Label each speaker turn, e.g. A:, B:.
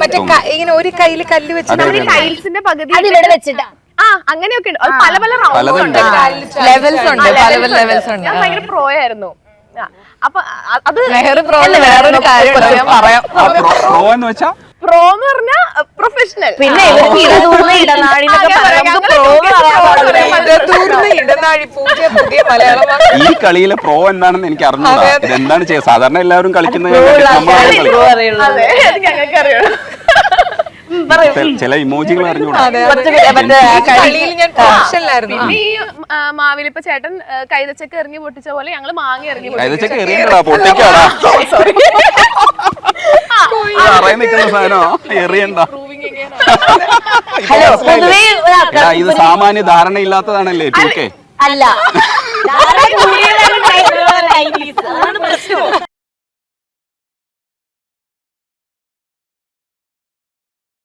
A: മറ്റേ ഇങ്ങനെ ഒരു കയ്യില് കല്ല് വെച്ചിട്ട്
B: ടൈൽസിന്റെ പകുതി
C: വെച്ചിട്ടാ
B: അങ്ങനെയൊക്കെ ഉണ്ട്. പല പല റൗണ്ട് ഉണ്ട്,
A: ലെവൽസ് ഉണ്ട്, പല പല ലെവൽസ് ഉണ്ട്.
B: ഞാൻ ഭയങ്കര പ്രോ ആയിരുന്നു. അപ്പൊ അത്
A: വേറൊരു കാര്യം പറയാം.
B: പ്രോ എന്ന് പറഞ്ഞാ പ്രൊഫഷണൽ.
C: പിന്നെ
A: ഇടനാഴി പൂജ പുതിയ മലയാളം.
D: ഈ കളിയിലെ പ്രോ എന്താണെന്ന് എനിക്ക് അറിഞ്ഞൂടാ. ഇതെന്താണ് ചെയ്യുക? സാധാരണ എല്ലാവരും കളിക്കുന്നത്
B: ഞങ്ങൾക്ക് അറിയാം.
D: ചില ഇമോജികൾ അറിഞ്ഞൂടാ.
B: പിന്നെ ഈ മാവിൽ ഇപ്പൊ ചേട്ടൻ കൈതച്ചക്ക എറിഞ്ഞു പൊട്ടിച്ച പോലെ ഞങ്ങള് മാങ്ങ എറിഞ്ഞു
D: കൈതച്ചക്ക എറിയണ്ടാ, പൊട്ടിക്കാടാ. അറിയാൻ നിൽക്കുന്ന സാധനോ എറിയണ്ട. ഇത് സാമാന്യ ധാരണ ഇല്ലാത്തതാണല്ലേ 2K?
C: അല്ല